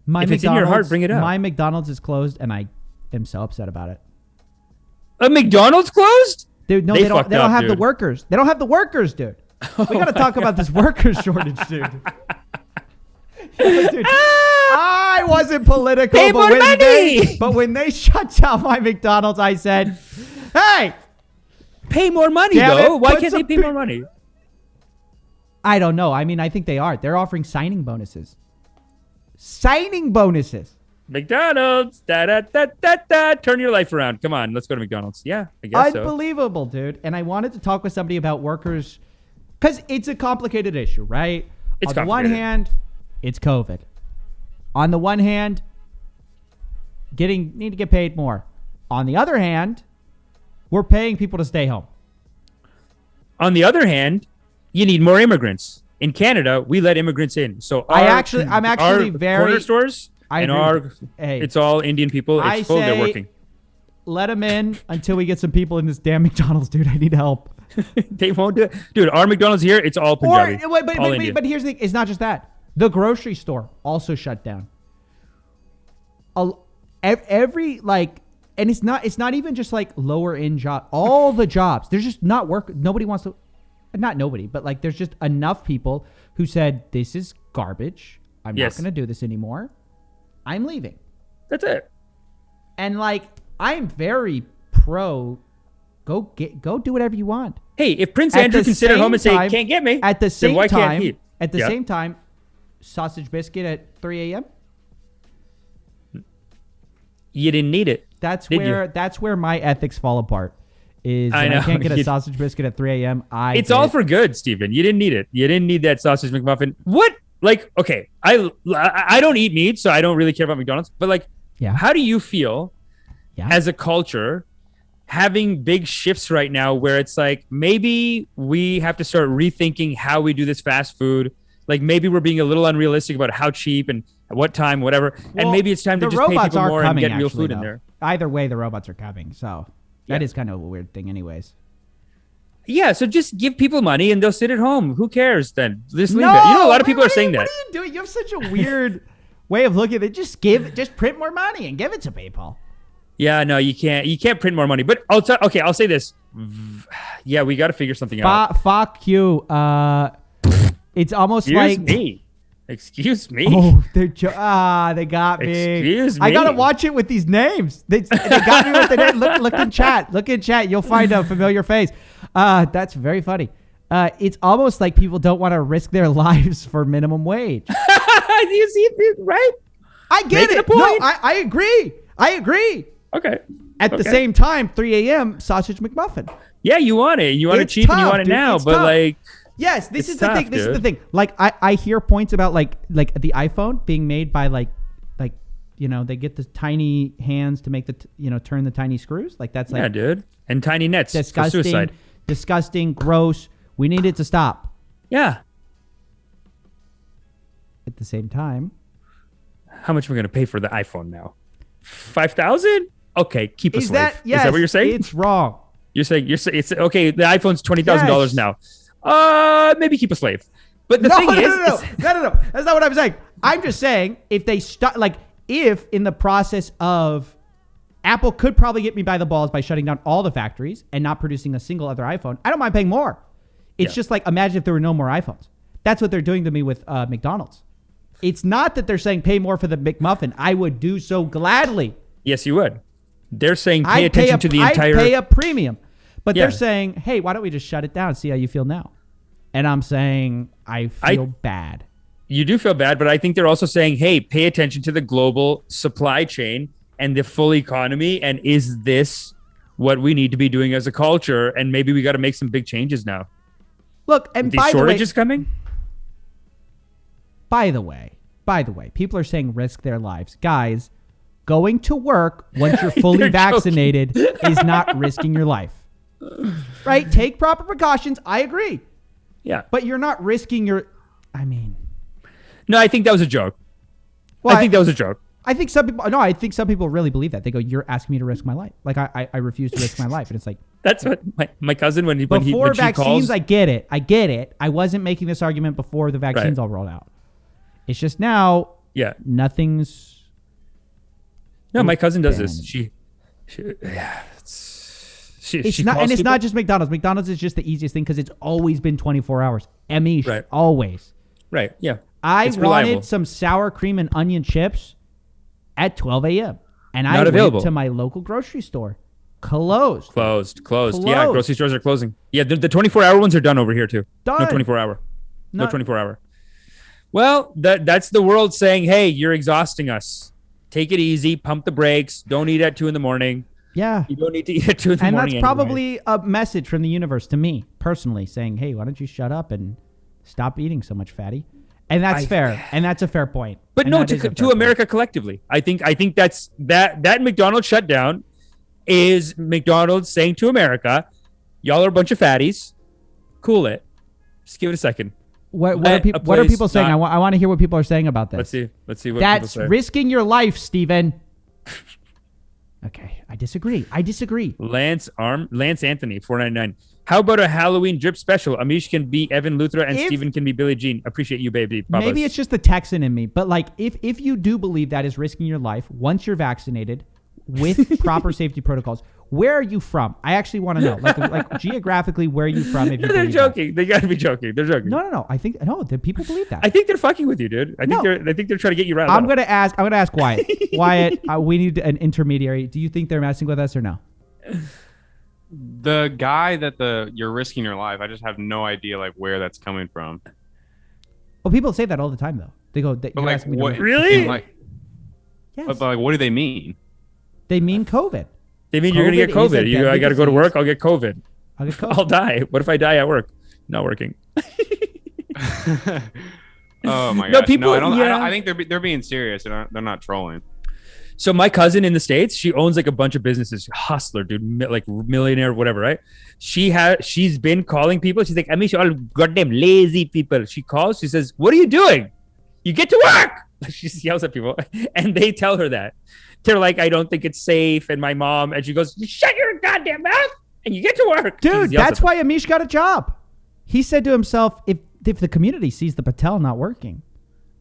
If it's in your heart, bring it up. My McDonald's is closed, and I am so upset about it. A McDonald's closed? Dude, no, they don't have the workers. They don't have the workers, dude. We got to talk about this worker shortage, dude. Dude, I wasn't political, Pay more money! But when they shut down my McDonald's, I said, hey, pay more money, though. Why can't they pay more money? I don't know. I mean, I think they are. They're offering signing bonuses. Signing bonuses. McDonald's. Da-da-da-da-da. Turn your life around. Come on. Let's go to McDonald's. Yeah, I guess Unbelievable, dude. And I wanted to talk with somebody about workers because it's a complicated issue, right? On the one hand, it's COVID. On the one hand, need to get paid more. On the other hand, we're paying people to stay home. On the other hand, you need more immigrants. In Canada, we let immigrants in. So I'm actually very corner stores it's all Indian people. It's full. They're working. Let them in until we get some people in this damn McDonald's, dude. I need help. They won't do it, dude. Our McDonald's here, it's all Punjabi. But here's the thing: it's not just that. The grocery store also shut down. Every and it's not even just like lower end job. All the jobs, there's just not work. Nobody wants to. Not nobody, but there's just enough people who said this is garbage. I'm not going to do this anymore. I'm leaving. That's it. And I'm very pro. Go do whatever you want. Hey, if Prince Andrew can sit at home and say can't get me, at the same why time, can't he? At the same time, sausage biscuit at 3 a.m. You didn't need it. That's where my ethics fall apart. I can't get a sausage biscuit at 3 a.m. It's all for good, Stephen. You didn't need it. You didn't need that sausage McMuffin. What? Okay, I don't eat meat, so I don't really care about McDonald's. But how do you feel as a culture having big shifts right now where it's maybe we have to start rethinking how we do this fast food? Maybe we're being a little unrealistic about how cheap and at what time, whatever. Well, and maybe it's time to just pay people more and get real food in there. Either way, the robots are coming, so... That is kind of a weird thing anyways. Yeah, so just give people money and they'll sit at home. Who cares then? Just leave it. A lot of people are saying that. What are you doing? You have such a weird way of looking at it. Just print more money and give it to people. Yeah, no, you can't. You can't print more money. But I'll say this. Yeah, we got to figure something out. Fuck you. It's almost Excuse me. Oh, they got me. Excuse me. I gotta watch it with these names. They got me with the name. Look in chat. Look in chat. You'll find a familiar face. That's very funny. It's almost like people don't want to risk their lives for minimum wage. You see it, right? I get it. No, I agree. Okay. At the same time, 3 a.m. sausage McMuffin. Yeah, you want it. You want it cheap and you want it now, but yes, this is the thing. This is the thing. I hear points about like the iPhone being made by they get the tiny hands to make turn the tiny screws. That's yeah, dude, and tiny nets for suicide. Disgusting, gross. We need it to stop. Yeah. At the same time, how much are we going to pay for the iPhone now? 5,000? Okay, keep a slave. Yes, is that what you're saying? It's wrong. You're saying it's okay. The iPhone's $20,000 now. Maybe keep a slave. But the thing is... No. That's not what I'm saying. I'm just saying if they if in the process of... Apple could probably get me by the balls by shutting down all the factories and not producing a single other iPhone. I don't mind paying more. It's just imagine if there were no more iPhones. That's what they're doing to me with McDonald's. It's not that they're saying pay more for the McMuffin. I would do so gladly. Yes, you would. They're saying pay attention to the entire... I'd pay a premium. But they're saying, hey, why don't we just shut it down and see how you feel now? And I'm saying, I feel bad. You do feel bad, but I think they're also saying, hey, pay attention to the global supply chain and the full economy. And is this what we need to be doing as a culture? And maybe we got to make some big changes now. Look, and by the way... shortages coming? By the way, people are saying risk their lives. Guys, going to work once you're fully vaccinated is not risking your life. Right? Take proper precautions. I agree. Yeah. But you're not risking your... No, I think that was a joke. Well, I think that was a joke. I think some people really believe that. They go, you're asking me to risk my life. I refuse to risk my life. And it's like... That's what my cousin, when before she vaccines, calls... I get it. I wasn't making this argument before the vaccines all rolled out. It's just now Yeah. Nothing's. No, my cousin does this. It's not just McDonald's. McDonald's is just the easiest thing because it's always been 24 hours. Amish, right. Always. Right. Yeah. I wanted some sour cream and onion chips at 12 a.m. and Not I available. went to my local grocery store. Closed. Yeah, grocery stores are closing. Yeah, the 24-hour ones are done over here too. Done. No 24-hour. No 24-hour. Well, that's the world saying, hey, you're exhausting us. Take it easy. Pump the brakes. Don't eat at 2 a.m. Yeah. You don't need to eat at 2 a.m. And that's probably a message from the universe to me personally saying, hey, why don't you shut up and stop eating so much, fatty? And that's fair. And that's a fair point. But no, to America collectively. I think that's that McDonald's shutdown is McDonald's saying to America, y'all are a bunch of fatties. Cool it. Just give it a second. What are people saying? I want to hear what people are saying about this. Let's see what That's people say. risking your life, Steven. Okay, I disagree. Lance Anthony, 499. How about a Halloween drip special? Amish can be Evan Luthra and Steven can be Billie Jean. Appreciate you, baby. Babas. Maybe it's just the Texan in me, but like if you do believe that is risking your life once you're vaccinated with proper safety protocols, where are you from? I actually want to know, like geographically, where are you from? If you they're joking. They got to be joking. They're joking. No. I think the people believe that. I think they're fucking with you, dude. I think they're trying to get you riled up. I'm gonna ask Wyatt. Wyatt, we need an intermediary. Do you think they're messing with us or no? The guy that you're risking your life, I just have no idea like where that's coming from. Well, people say that all the time though. They go, but like, what, really? Like, yes. But like, what do they mean? They mean COVID. They mean you're gonna get COVID. I got to go to work. I'll get COVID. I'll die. What if I die at work? Not working. Oh my god! I think they're being serious. They're not trolling. So my cousin in the States, she owns like a bunch of businesses. Hustler, dude, like millionaire, whatever, right? She's been calling people. She's like, I mean, all goddamn lazy people. She calls. She says, "What are you doing? You get to work." She yells at people, and they tell her that. They're like, I don't think it's safe. And my mom, and she goes, you shut your goddamn mouth and you get to work. Dude, that's why Amish got a job. He said to himself, if the community sees the Patel not working.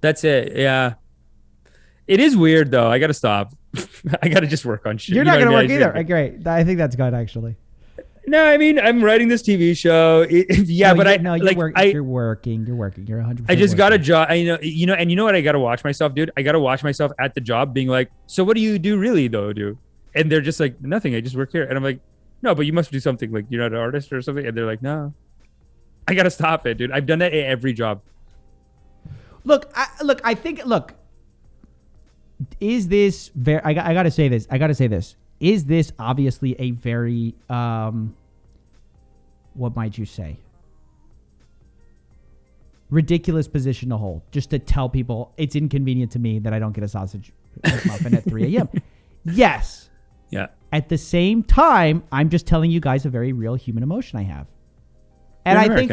That's it. Yeah. It is weird though. I got to stop. I got to just work on shit. You're not going to work either. Great. I think that's good actually. No, I mean, I'm writing this TV show. You're working. You're 100%. I just got a job. And you know what? I got to watch myself, dude. I got to watch myself at the job being like, so what do you do really though, dude? And they're just like, nothing. I just work here. And I'm like, no, but you must do something. Like, you're not an artist or something. And they're like, no, I got to stop it, dude. I've done that at every job. I think, is this very, I got to say this. Is this obviously a very, what might you say? Ridiculous position to hold. Just to tell people it's inconvenient to me that I don't get a sausage muffin at 3 a.m. Yes. Yeah. At the same time, I'm just telling you guys a very real human emotion I have. And I think...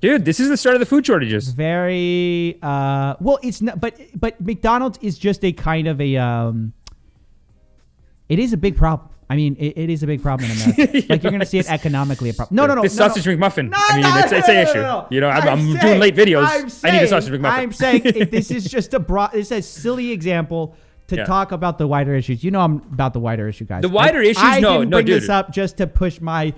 Dude, this is the start of the food shortages. Very... well, it's not... But McDonald's is just a kind of a... It is a big problem. I mean, it is a big problem in America. Like, you're going to see it economically a problem. No. This sausage McMuffin. It's an issue. No. You know, I'm doing late videos. I need a sausage McMuffin. I'm saying this is just it's a silly example to talk about the wider issues. You know I'm about the wider issue, guys. The wider issues, I didn't bring this up just to push my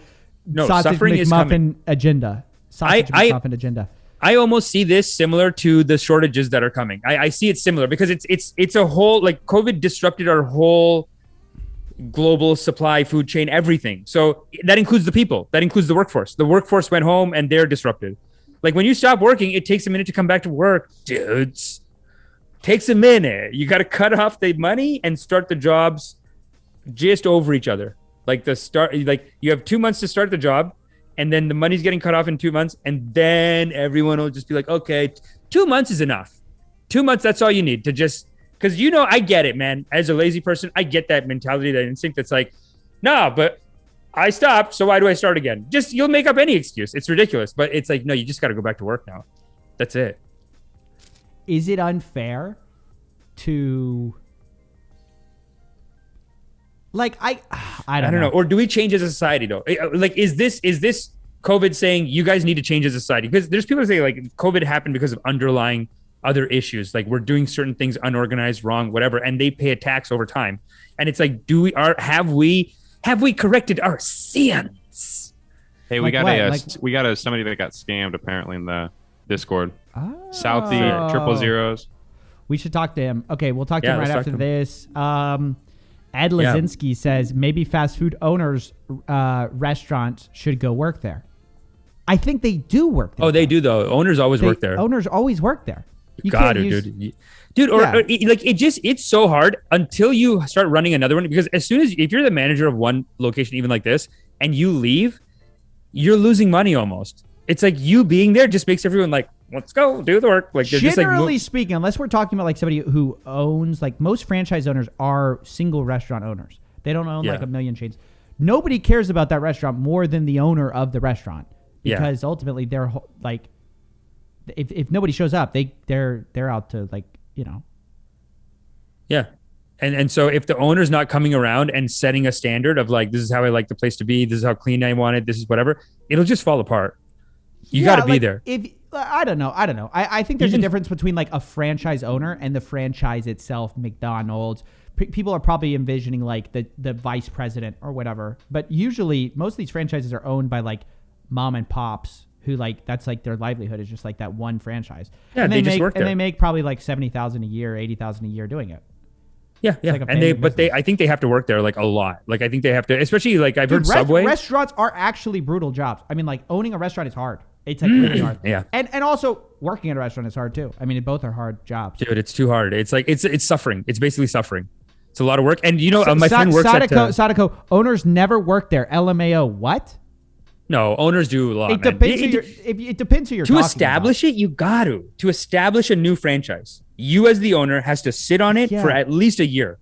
sausage McMuffin agenda. McMuffin agenda. I almost see this similar to the shortages that are coming. I see it similar because it's a whole, like, COVID disrupted our whole global supply, food chain, everything. So that includes the people. That includes the workforce. The workforce went home and they're disrupted. Like, when you stop working, it takes a minute to come back to work. Dudes, takes a minute. You got to cut off the money and start the jobs just over each other. Like, you have 2 months to start the job, and then the money's getting cut off in 2 months, and then everyone will just be like, okay, 2 months is enough. 2 months, that's all you need to just... Because, I get it, man. As a lazy person, I get that mentality, that instinct that's like, nah, but I stopped, so why do I start again? Just, you'll make up any excuse. It's ridiculous. But it's like, no, you just got to go back to work now. That's it. Is it unfair to... Like, I don't know. Or do we change as a society, though? Like, is this COVID saying you guys need to change as a society? Because there's people who say, like, COVID happened because of underlying other issues. Like we're doing certain things unorganized, wrong, whatever, and they pay a tax over time. And it's like, have we corrected our sins? Hey, we got somebody that got scammed apparently in the Discord. Southie 000. We should talk to him. Okay, we'll talk to him right after this. Ed Lazinski says maybe fast food owners restaurants should go work there. I think they do work there. Oh, they do though. Owners always work there. Owners always work there. Dude. It's so hard until you start running another one, because if you're the manager of one location, even like this, and you leave, you're losing money almost. It's like you being there just makes everyone like, let's go do the work. Like generally speaking, unless we're talking about like somebody who owns, like most franchise owners are single restaurant owners. They don't own like a million chains. Nobody cares about that restaurant more than the owner of the restaurant, because ultimately they're like, if nobody shows up, they're out to like, you know. Yeah. And so if the owner's not coming around and setting a standard of like, this is how I like the place to be, this is how clean I want it, this is whatever, it'll just fall apart. You got to be there. I don't know. I think there's a difference between like a franchise owner and the franchise itself, McDonald's. People are probably envisioning like the vice president or whatever. But usually most of these franchises are owned by like mom and pops who like, that's like their livelihood is just like that one franchise. Yeah, and they just work there. And they make probably like $70,000 a year, $80,000 a year doing it. Yeah, yeah. Like I think they have to work there like a lot. Like I think they have to, especially like I've heard Subway. Restaurants are actually brutal jobs. I mean, like owning a restaurant is hard. It's like really hard. Yeah. And also working at a restaurant is hard too. I mean, both are hard jobs. Dude, it's too hard. It's like, it's suffering. It's basically suffering. It's a lot of work. And you know, my friend works at Sadako, owners never work there. LMAO, what? No, owners do a lot. It depends who you're talking about. To establish it, you got to establish a new franchise. You as the owner has to sit on it for at least a year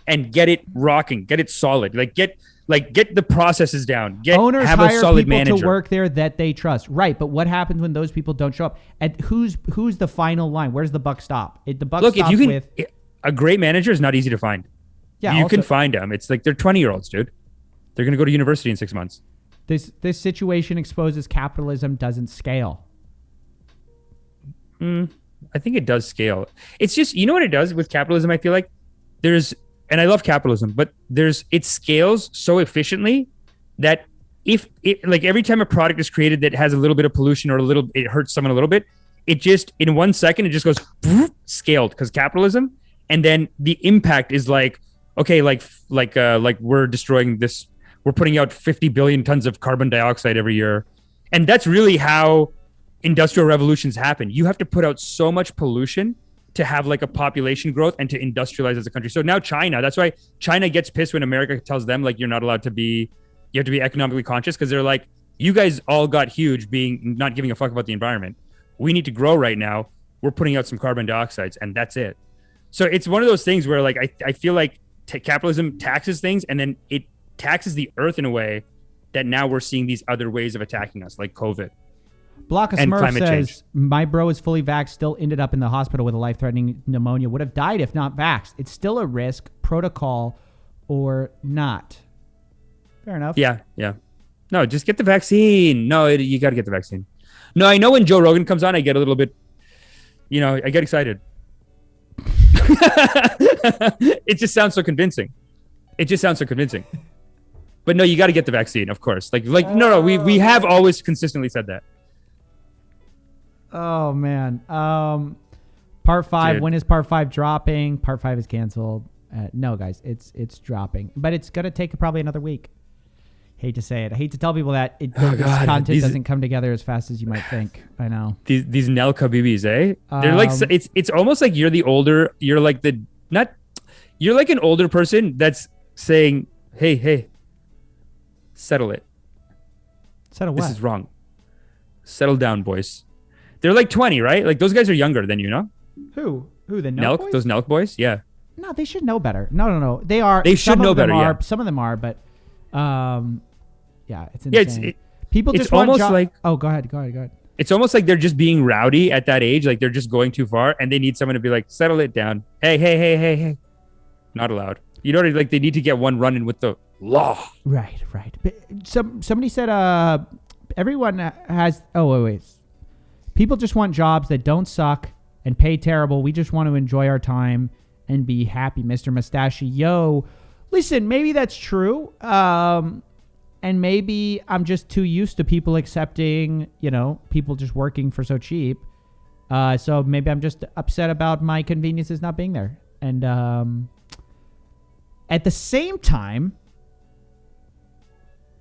and get it rocking, get it solid. Get the processes down. Owners have hire a solid people manager to work there that they trust. Right, but what happens when those people don't show up? And who's the final line? Where's the buck stop? The buck stops with a great manager is not easy to find. Yeah, you can find them. It's like they're 20-year-olds, dude. They're gonna go to university in 6 months. This situation exposes capitalism doesn't scale. I think it does scale. It's just, you know what it does with capitalism? I feel like and I love capitalism, but it scales so efficiently that like every time a product is created that has a little bit of pollution or it hurts someone a little bit, it just in 1 second, it just goes scaled because capitalism. And then the impact is like, okay, like we're destroying this. We're putting out 50 billion tons of carbon dioxide every year. And that's really how industrial revolutions happen. You have to put out so much pollution to have like a population growth and to industrialize as a country. So now China, that's why China gets pissed when America tells them like, you're not allowed to you have to be economically conscious, because they're like, you guys all got huge being not giving a fuck about the environment. We need to grow right now. We're putting out some carbon dioxides and that's it. So it's one of those things where like, I feel like capitalism taxes things and then it taxes the earth in a way that now we're seeing these other ways of attacking us, like COVID. Block of Smurf says, change. My bro is fully vaxxed, still ended up in the hospital with a life-threatening pneumonia, would have died if not vaxxed. It's still a risk, protocol or not. Fair enough. Yeah. No, just get the vaccine. No, you got to get the vaccine. No, I know when Joe Rogan comes on, I get a little bit, I get excited. It just sounds so convincing. But no, you got to get the vaccine, of course. No, we have always consistently said that. Oh man. Part 5. Dude. When is part 5 dropping? Part 5 is canceled. No, guys, it's dropping, but it's gonna take probably another week. Hate to say it. I hate to tell people that content doesn't come together as fast as you might think. I know these Nel Khabibis, eh? They're like it's almost like you're like an older person that's saying, hey, settle it. Settle what? This is wrong. Settle down, boys. They're like 20, right? Like those guys are younger than you, know? Who? The Nelk boys? Those Nelk boys? Yeah. No, they should know better. No. They are. They should know better, yeah. Some of them are, but yeah, it's insane. Yeah, people just want almost like. Oh, go ahead. It's almost like they're just being rowdy at that age. Like they're just going too far and they need someone to be like, settle it down. Hey. Not allowed. You know, like they need to get one run in with the law. Right. But somebody said everyone has. Oh wait. People just want jobs that don't suck and pay terrible. We just want to enjoy our time and be happy, Mr. Mustachio. Listen, maybe that's true. And maybe I'm just too used to people accepting, people just working for so cheap. So maybe I'm just upset about my conveniences not being there. And at the same time,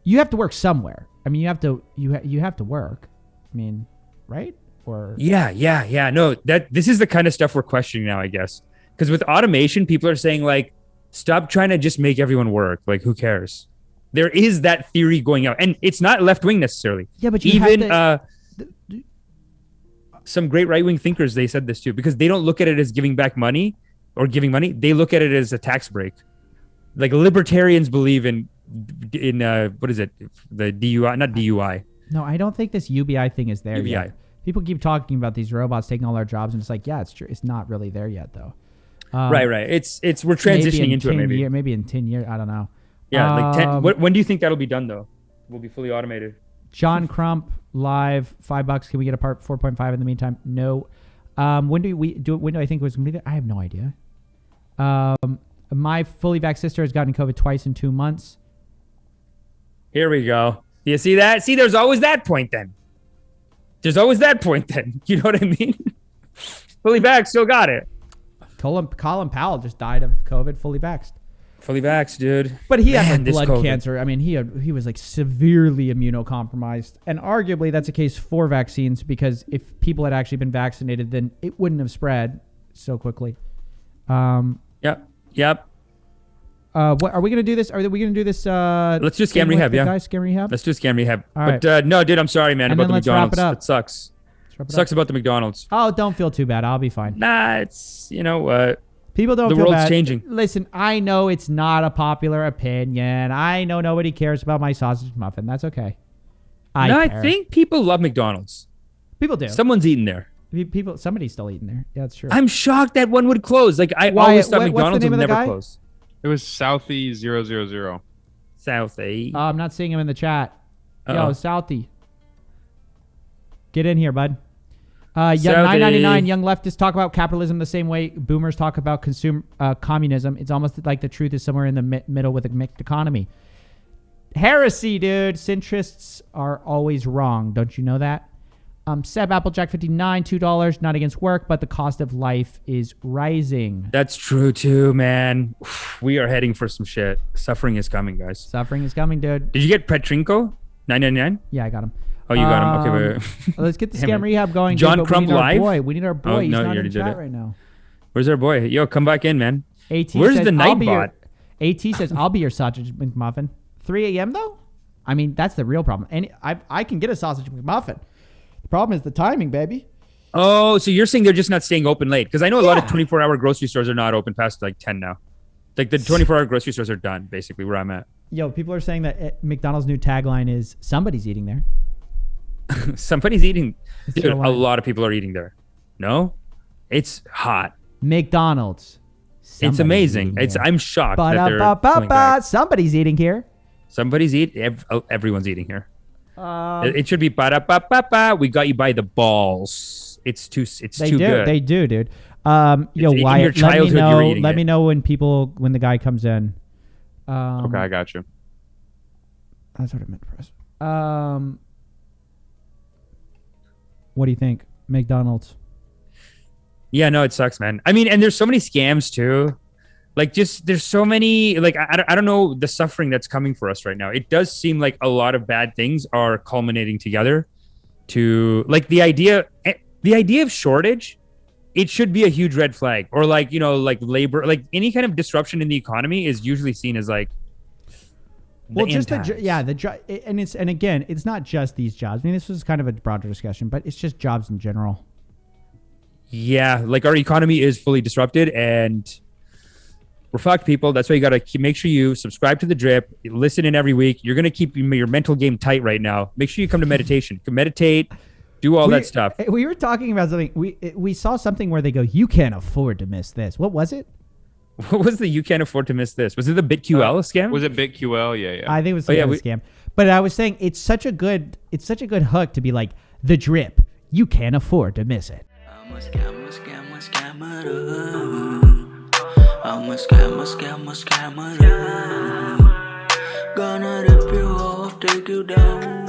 you have to work somewhere. I mean, you have to work. I mean, right? Or yeah. No, this is the kind of stuff we're questioning now, I guess. Because with automation, people are saying like, stop trying to just make everyone work. Like, who cares? There is that theory going out, and it's not left wing necessarily. Yeah, but some great right wing thinkers, they said this too, because they don't look at it as giving back money or giving money. They look at it as a tax break. Like libertarians believe in what is it? The DUI, not DUI. No, I don't think this UBI thing is there UBI. yet. People keep talking about these robots taking all our jobs, and it's like, yeah, it's true. It's not really there yet, though. Right. It's we're transitioning into it. Maybe in 10 years. I don't know. Yeah, like 10. When do you think that'll be done though? Will be fully automated. John Crump live, $5. Can we get a part 4.5 in the meantime? No. When do we do it? When do I think it was going to be there? I have no idea. My fully vaxxed sister has gotten COVID twice in 2 months. Here we go. You see that? See, there's always that point then. You know what I mean? Fully vaxxed, still got it. Colin Powell just died of COVID, fully vaxxed. Fully vaxxed, dude. But he had blood cancer. I mean, he was like severely immunocompromised. And arguably that's a case for vaccines, because if people had actually been vaccinated, then it wouldn't have spread so quickly. Yep. What are we going to do this? Are we going to do this? Let's do scam rehab, yeah. Scam rehab? Let's do scam rehab. All right. But no, dude, I'm sorry, man, and about the let's McDonald's. wrap it up. It sucks. Sucks about the McDonald's. Oh, don't feel too bad. I'll be fine. Nah, it's, people don't the feel world's bad. changing. Listen, I know it's not a popular opinion. I know nobody cares about my sausage muffin. That's okay. I think people love McDonald's. People do. Someone's eating there. Somebody's still eating there. Yeah, that's true. I'm shocked that one would close. Like, I always thought McDonald's would never close. It was Southie 000. Southie. I'm not seeing him in the chat. Uh-oh. Yo, Southie. Get in here, bud. Young 999 young leftists talk about capitalism the same way boomers talk about communism. It's almost like the truth is somewhere in the middle with a mixed economy. Heresy, dude. Centrists are always wrong. Don't you know that? Seb Applejack 59, $2. Not against work, but the cost of life is rising. That's true too, man. We are heading for some shit. Suffering is coming, guys. Suffering is coming, dude. Did you get Petrinko? 999? Yeah, I got him. Oh, you got him. Okay, wait. Let's get the scam rehab going. John dude, Crump live? We need our boy. He's not in chat right now. Where's our boy? Yo, come back in, man. Where's the Nightbot? AT says, I'll be your sausage McMuffin. 3 a.m. though? I mean, that's the real problem. And I can get a sausage McMuffin. The problem is the timing, baby. Oh, so you're saying they're just not staying open late? Because I know a lot of 24-hour grocery stores are not open past like 10 now. Like the 24-hour grocery stores are done, basically, where I'm at. Yo, people are saying that McDonald's new tagline is somebody's eating there. Somebody's eating. Dude, a lot of people are eating there. No? It's hot. McDonald's. It's amazing. I'm shocked that they're going back. Somebody's eating here. Somebody's eating. Everyone's eating here. It should be ba-da-ba-ba-ba. We got you by the balls. It's too good. They do, dude. Yo, Wyatt, let me know when the guy comes in. Okay, I got you. That's what I meant for us. What do you think? McDonald's. Yeah, no, it sucks, man. I mean, and there's so many scams too. Like, just there's so many. Like, I don't know the suffering that's coming for us right now. It does seem like a lot of bad things are culminating together. To like the idea of shortage, it should be a huge red flag. Or like like labor, like any kind of disruption in the economy is usually seen as like. And again, it's not just these jobs. I mean, this was kind of a broader discussion, but it's just jobs in general. Yeah, like our economy is fully disrupted and we're fucked, people. That's why you got to make sure you subscribe to The Drip, listen in every week. You're going to keep your mental game tight right now. Make sure you come to meditation. Meditate, do all that stuff. We were talking about something. We saw something where they go, you can't afford to miss this. What was it? What was the you can't afford to miss this? Was it the BitQL scam? Was it BitQL? Yeah. I think it was a scam. But I was saying it's such a good hook to be like, The Drip, you can't afford to miss it. I'm a scammer, scammer, scammer. I'm a scammer, scammer, scammer. Gonna rip you off, take you down.